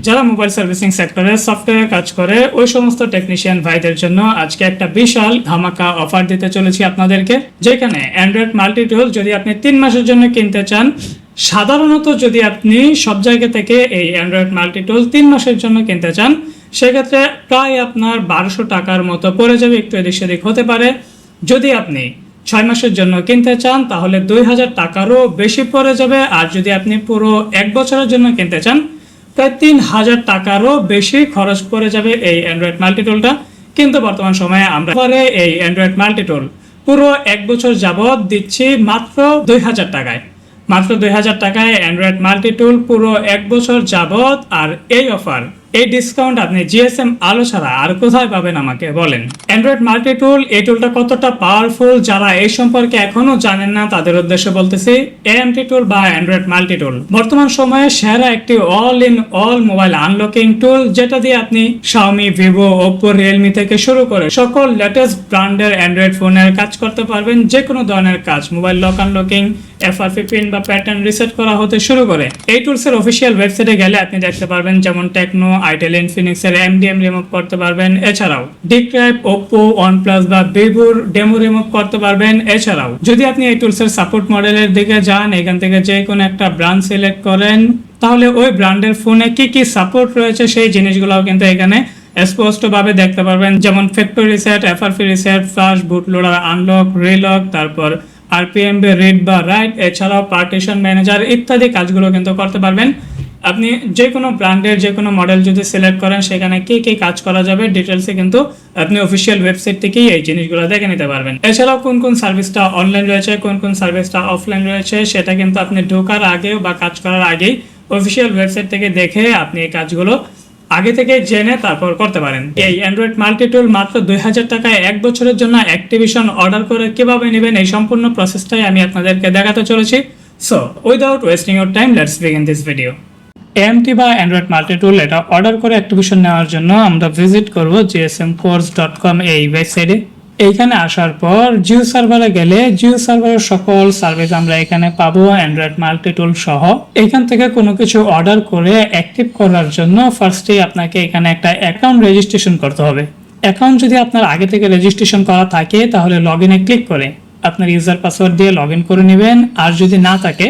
যারা mobile servicing সেক্টরে সফটওয়্যারে কাজ করে ওই সমস্ত টেকনিশিয়ান ভাইদের জন্য আজকে একটা বিশাল ধামাকা অফার দিতে চলেছি আপনাদেরকে, যেখানে অ্যান্ড্রয়েড মাল্টি টুল যদি আপনি 3 মাসের জন্য কিনতে চান, সাধারণত যদি আপনি সব জায়গা থেকে এই অ্যান্ড্রয়েড মাল্টি টুল 3 মাসের জন্য কিনতে চান, সেক্ষেত্রে প্রায় আপনার 1200 টাকার মতো পড়ে যাবে, একটু এদিক সেদিক হতে পারে। যদি আপনি 6 মাসের জন্য কিনতে চান তাহলে 2000 টাকারও বেশি পড়ে যাবে, আর যদি আপনি পুরো 1 বছরের জন্য কিনতে চান প্রায় 3000 টাকারও বেশি খরচ পড়ে যাবে এই অ্যান্ড্রয়েড মাল্টি টুলটা। কিন্তু বর্তমান সময়ে আমরা এই অ্যান্ড্রয়েড মাল্টি টুল পুরো 1 বছর যাবত দিচ্ছি মাত্র 2000 টাকায়। মাত্র 2000 টাকায় অ্যান্ড্রয়েড মাল্টি টুল পুরো 1 বছর যাবত। আর এই অফার, এই ডিসকাউন্ট আপনি জিএসএম আলো ছাড়া আর কোথায় পাবেন আমাকে বলেন। অ্যান্ড্রয়েড মাল্টি টুল, এই টুলটা কতটা পাওয়ারফুল যারা এই সম্পর্কে এখনো জানেন না তাদের উদ্দেশ্যে বলতেছি, এএমটি টুল বা অ্যান্ড্রয়েড মাল্টি টুল বর্তমান সময়ে সেরা একটি all in all mobile unlocking tool, যেটা দিয়ে আপনি শাওমি, ভিভো, ওপ্পো, রিয়েলমি থেকে শুরু করে সকল লেটেস্ট ব্র্যান্ডের অ্যান্ড্রয়েড ফোনের কাজ করতে পারবেন। যে কোনো ধরনের কাজ, mobile lock unlocking, FRP pin বা প্যাটার্ন রিসেট করা হতে শুরু করে। এই টুলসের অফিসিয়াল ওয়েবসাইটে গেলে আপনি দেখতে পারবেন যেমন টেকনো, আইটেল, ইনফিনিক্সের এমডিএম রিমুভ করতে পারবেন। এছাড়াও ডিক্রাইব, ওপ্পো, ওয়ানপ্লাস বা ভিভোর ডেমো রিমুভ করতে পারবেন। এছাড়াও যদি আপনি এই টুলসের সাপোর্ট মডেলের দিকে যান, এখান থেকে যে কোনো একটা ব্র্যান্ড সিলেক্ট করেন, তাহলে ওই ব্র্যান্ডের ফোনে কি কি সাপোর্ট রয়েছে সেই জিনিসগুলোও কিন্তু এখানে স্পষ্টভাবে দেখতে পারবেন। যেমন factory reset, FRP reset, flash, boot loader unlock, relock, তারপর আরপিএমবি রিড বা রাইট, এছাড়াও পার্টিশন ম্যানেজার ইত্যাদি কাজগুলো কিন্তু করতে পারবেন। আপনি যে কোনো ব্র্যান্ডের যে কোনো মডেল যদি সিলেক্ট করেন, সেখানে কি কি কাজ করা যাবে ডিটেলসে কিন্তু আপনি অফিসিয়াল ওয়েবসাইট থেকেই এই জিনিসগুলো দেখে নিতে পারবেন। এছাড়াও কোন কোন সার্ভিসটা অনলাইন রয়েছে, কোন কোন সার্ভিসটা অফলাইন রয়েছে, সেটা কিন্তু আপনি ঢোকার আগেও বা কাজ করার আগেই অফিসিয়াল ওয়েবসাইট থেকে দেখে আপনি এই কাজগুলো আগে থেকে জেনে তারপর করতে পারেন। এই অ্যান্ড্রয়েড মাল্টি টুল মাত্র 2000 টাকায় 1 বছরের জন্য অ্যাক্টিভেশন অর্ডার করে কিভাবে নেবেন, এই সম্পূর্ণ প্রসেসটাই আমি আপনাদেরকে দেখাতে চলেছি। So without wasting your time, let's begin this video. AMT বা অ্যান্ড্রয়েড মাল্টি টুল এটা অর্ডার করে অ্যাক্টিভেশন নেওয়ার জন্য আমরা ভিজিট করব gsmcourse.com এই ওয়েবসাইটে। এইখানে আসার পর জিও সার্ভারে গেলে জিও সার্ভারের সকল সার্ভিস আমরা এখানে পাবো অ্যান্ড্রয়েড মাল্টি টুল সহ। এখান থেকে কোনো কিছু অর্ডার করে অ্যাক্টিভ করার জন্য ফার্স্টেই আপনাকে এখানে একটা অ্যাকাউন্ট রেজিস্ট্রেশন করতে হবে। অ্যাকাউন্ট যদি আপনার আগে থেকে রেজিস্ট্রেশন করা থাকে তাহলে লগ ইনে ক্লিক করে আপনার ইউজার পাসওয়ার্ড দিয়ে লগ ইন করে নেবেন। আর যদি না থাকে,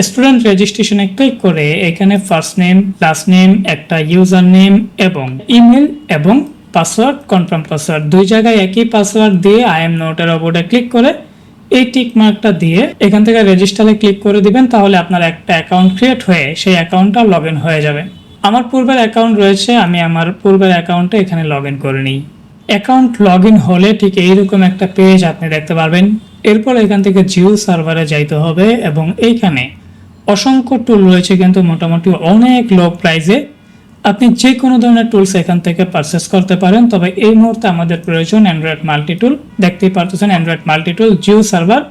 স্টুডেন্ট রেজিস্ট্রেশনে ক্লিক করে এখানে ফার্স্ট নেম, লাস্ট নেম, একটা ইউজার নেম এবং ইমেল এবং পাসওয়ার্ড, কনফার্ম পাসওয়ার্ড, দুই জায়গায় একই পাসওয়ার্ড দিয়ে আই এম নোটের ওপরে ক্লিক করে এই টিক মার্কটা দিয়ে এখান থেকে রেজিস্টারে ক্লিক করে দিবেন। তাহলে আপনার একটা অ্যাকাউন্ট ক্রিয়েট হয়ে সেই অ্যাকাউন্টটা লগ ইন হয়ে যাবে। আমার পূর্বের অ্যাকাউন্ট রয়েছে, আমি আমার পূর্বের অ্যাকাউন্টে এখানে লগ ইন করে নিই। অ্যাকাউন্ট লগ ইন হলে ঠিক এইরকম একটা পেজ আপনি দেখতে পারবেন। এরপর এখান থেকে জিও সার্ভারে যাইতে হবে এবং এইখানে অসংখ্য টুল রয়েছে, কিন্তু মোটামুটি অনেক লো প্রাইসে আপনি যে কোনো ধরনের টুলস এখান থেকে পারচেস করতে পারেন। তবে এই মুহূর্তে আমাদের প্রয়োজন অ্যান্ড্রয়েড মাল্টি টুল। দেখতেই পারতেছেন অ্যান্ড্রয়েড মাল্টি টুল জিও সার্ভার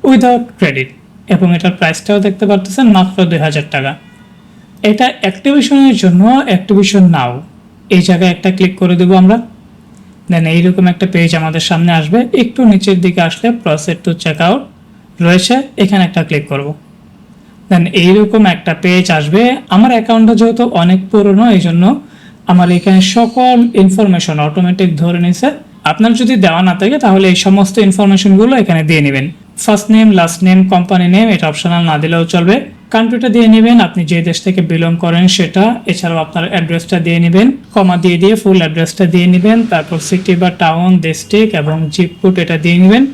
উইদাউট ক্রেডিট, এবং এটার প্রাইসটাও দেখতে পারতেছেন মাত্র 2000 টাকা। এটা অ্যাক্টিভেশনের জন্য অ্যাক্টিভেশন নাও এই জায়গায় একটা ক্লিক করে দেবো আমরা। দেন এইরকম একটা পেজ আমাদের সামনে আসবে। একটু নিচের দিকে আসলে প্রসেস টু চেক আউট রয়েছে, এখানে একটা ক্লিক করব। দেন এইরকম একটা পেজ আসবে। আমার অ্যাকাউন্টটা যেহেতু অনেক পুরনো, এই জন্য আমার এখানে সকল ইনফরমেশন অটোমেটিক ধরে নিছে। আপনার যদি দেওয়া না থাকে তাহলে এই সমস্ত ইনফরমেশনগুলো এখানে দিয়ে নেবেন। First name, last name, company name, এটা অপশনাল না দিলেও চলবে। কান্ট্রিটা দিয়ে নেবেন, আপনি যে দেশ থেকে বিলং করেন সেটা। এছাড়াও আপনার অ্যাড্রেসটা দিয়ে নেবেন, কমা দিয়ে দিয়ে ফুল অ্যাড্রেসটা দিয়ে নেবেন। তারপর সিটি বা টাউন, ডিস্ট্রিক্ট এবং জিপ কোড এটা দিয়ে নেবেন।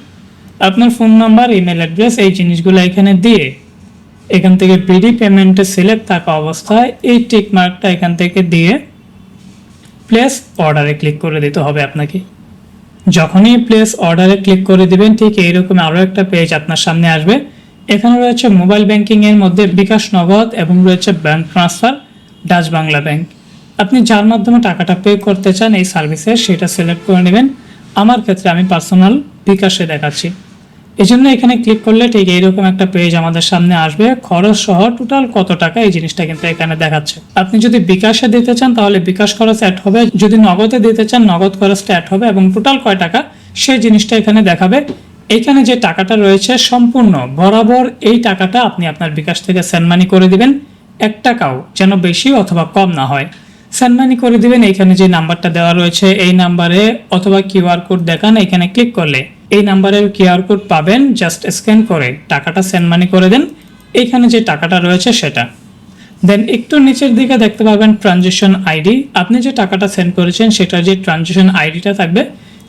আপনার ফোন নাম্বার, ইমেল অ্যাড্রেস, এই জিনিসগুলো এখানে দিয়ে এখান থেকে বিডি পেমেন্টে সিলেক্ট থাকা অবস্থায় এই টিক মার্কটা এখান থেকে দিয়ে প্লেস অর্ডারে ক্লিক করে দিতে হবে আপনাকে। যখনই প্লেস অর্ডারে ক্লিক করে দিবেন, ঠিক এইরকম আরও একটা পেজ আপনার সামনে আসবে। এখানে রয়েছে মোবাইল ব্যাংকিং এর মধ্যে বিকাশ নগদ এবং রয়েছে bank transfer, Dutch Bangla bank. আপনি যার মাধ্যমে টাকাটা পে করতে চান এই সার্ভিসে সেটা সিলেক্ট করে নেবেন। আমার ক্ষেত্রে আমি পার্সোনাল বিকাশে দেখাচ্ছি, এই জন্য এখানে ক্লিক করলে ঠিক এইরকম একটা পেজ আমাদের সামনে আসবে। খরচ সহ টোটাল কত টাকা এই জিনিসটা কিন্তু এখানে দেখাচ্ছে। আপনি যদি বিকাশে দিতে চান তাহলে বিকাশ খরচ অ্যাড হবে, যদি নগদে দিতে চান নগদ খরচটা অ্যাড হবে এবং টোটাল কয় টাকা সেই জিনিসটা এখানে দেখাবে। এখানে যে টাকাটা রয়েছে সম্পূর্ণ বরাবর এই টাকাটা আপনি আপনার বিকাশ থেকে সেন্ড মানি করে দিবেন। 1 টাকাও যেন বেশি অথবা কম না হয়। সেন্ড মানি করে দিবেন। এখানে যে নাম্বারটা দেওয়া রয়েছে এই নাম্বারে, অথবা কিউআর কোড দেখান, এখানে ক্লিক করলে এই নাম্বারের কিউআর কোড পাবেন, জাস্ট স্ক্যান করে টাকাটা সেন্ড মানি করে দেন। এইখানে যে টাকাটা রয়েছে সেটা দেন একটু নিচের দিকে দেখতে পাবেন ট্রানজেকশন আইডি। আপনি যে টাকাটা সেন্ড করেছেন সেটার যে ট্রানজেকশন আইডিটা থাকবে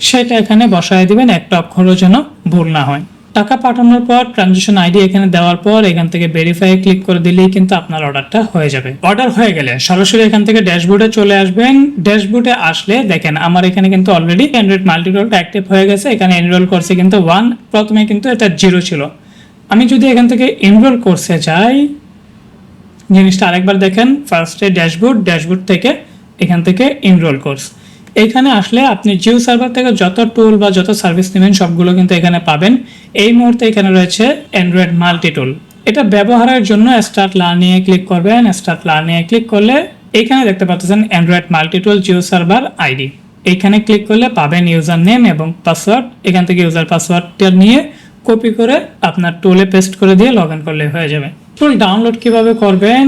সেটা এখানে বসায় দিবেন, একটা অক্ষরও যেন ভুল না হয়। টাকা পাঠানোর পর ট্রানজেকশন আইডি এখানে দেওয়ার পর এখান থেকে ভেরিফাই ক্লিক করে দিলেই কিন্তু আপনার অর্ডারটা হয়ে যাবে। অর্ডার হয়ে গেলে সরাসরি এখান থেকে ড্যাশবোর্ডে চলে আসবেন। ড্যাশবোর্ডে আসলে দেখেন আমার এখানে কিন্তু অলরেডি অ্যান্ড্রয়েড মাল্টিটোলটা অ্যাক্টিভ হয়ে গেছে। এখানে এনরোল করছে কিন্তু 1, প্রথমে কিন্তু এটা 0 ছিল। আমি যদি এখান থেকে এনরোল কোর্সে যাই, জিনিসটা আরেকবার দেখেন, ফার্স্টে ড্যাশবোর্ড থেকে এখান থেকে এনরোল কোর্স, এখানে আসলে আপনি জিও সার্ভার থেকে যত টুল বা যত সার্ভিস নেবেন সবগুলো কিন্তু এখানে পাবেন। এই মুহূর্তে এখানে রয়েছে অ্যান্ড্রয়েড মাল্টি টুল। এটা ব্যবহারের জন্য স্টার্ট লার্নিং এ ক্লিক করবেন। স্টার্ট লার্নিং এ ক্লিক করলে এখানে দেখতে পাচ্ছেন অ্যান্ড্রয়েড মাল্টি টুল জিও সার্ভার আইডি। এইখানে ক্লিক করলে পাবেন ইউজার নেম এবং পাসওয়ার্ড। এখান থেকে ইউজার পাসওয়ার্ডটা নিয়ে কপি করে আপনার টুলে পেস্ট করে দিয়ে লগ ইন করলে হয়ে যাবে। টুল ডাউনলোড কিভাবে করবেন,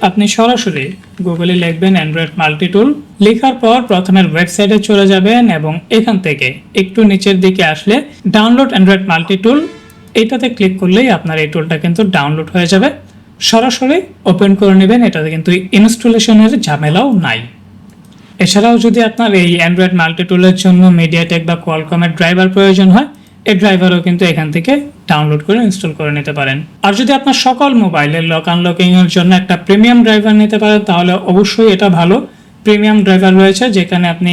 আপনি সরাসরি গুগলে লিখবেন অ্যান্ড্রয়েড মাল্টি টুল, লেখার পর প্রথমে ওয়েবসাইটে চলে যাবেন এবং এখান থেকে একটু নিচের দিকে আসলে ডাউনলোড অ্যান্ড্রয়েড মাল্টি টুল, এটাতে ক্লিক করলেই আপনার এই টুলটা কিন্তু ডাউনলোড হয়ে যাবে। সরাসরি ওপেন করে নেবেন, এটাতে কিন্তু ইনস্টলেশনের ঝামেলাও নাই। এছাড়াও যদি আপনার এই অ্যান্ড্রয়েড মাল্টি টুলের জন্য মিডিয়াটেক বা কোয়ালকমের ড্রাইভার প্রয়োজন হয়, এই ড্রাইভারও কিন্তু এখান থেকে ডাউনলোড করে ইনস্টল করে নিতে পারেন। আর যদি আপনার সকল মোবাইলের লক আনলকিং এর জন্য একটা প্রিমিয়াম ড্রাইভার নিতে পারেন তাহলে অবশ্যই এটা ভালো। প্রিমিয়াম ড্রাইভার রয়েছে যেখানে আপনি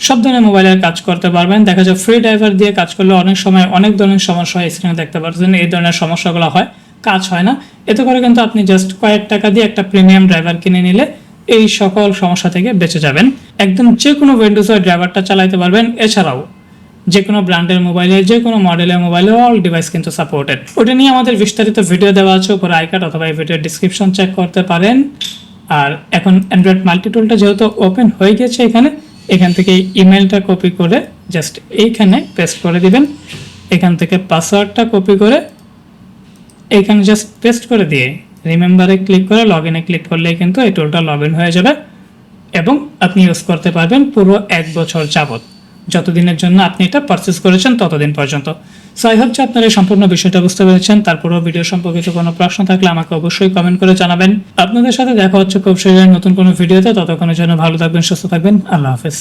সব ধরনের মোবাইলের কাজ করতে পারবেন। দেখা যায় ফ্রি ড্রাইভার দিয়ে কাজ করলে অনেক সময় অনেক ধরনের সমস্যা হয়, স্ক্রিনে দেখতে পাচ্ছেন এই ধরনের সমস্যাগুলো হয়, কাজ হয় না। এতে করে কিন্তু আপনি জাস্ট কয়েক টাকা দিয়ে একটা প্রিমিয়াম ড্রাইভার কিনে নিলে এই সকল সমস্যা থেকে বেঁচে যাবেন। একদম যে কোনো উইন্ডোজের ড্রাইভারটা চালাতে পারবেন। এছাড়াও যে কোনো ব্র্যান্ডের মোবাইলে, যে কোনো মডেলের মোবাইলে অল ডিভাইস কিন্তু সাপোর্টেড। ওটা নিয়ে আমাদের বিস্তারিত ভিডিও দেওয়া আছে উপরে আই কার্ড অথবা এই ভিডিওর ডিসক্রিপশন চেক করতে পারেন। আর এখন অ্যান্ড্রয়েড মাল্টি টুলটা যেহেতু ওপেন হয়ে গেছে, এখান থেকে ইমেলটা কপি করে জাস্ট এইখানে পেস্ট করে দিবেন। এখান থেকে পাসওয়ার্ডটা কপি করে এইখানে জাস্ট পেস্ট করে দিয়ে রিমেম্বারে ক্লিক করে লগ ইনে ক্লিক করলেই কিন্তু এই টুলটা লগ ইন হয়ে যাবে এবং আপনি ইউজ করতে পারবেন পুরো 1 বছর যাবত, যতদিনের জন্য আপনি এটা পারচেস করেছেন ততদিন পর্যন্ত। সো আই হোপ যে আপনারা এই সম্পূর্ণ বিষয়টা বুঝতে পেরেছেন। তারপরেও ভিডিও সম্পর্কিত কোনো প্রশ্ন থাকলে আমাকে অবশ্যই কমেন্ট করে জানাবেন। আপনাদের সাথে দেখা হচ্ছে খুব শীঘ্রই নতুন কোনো ভিডিওতে। ততক্ষণের জন্য ভালো থাকবেন, সুস্থ থাকবেন। আল্লাহ হাফেজ।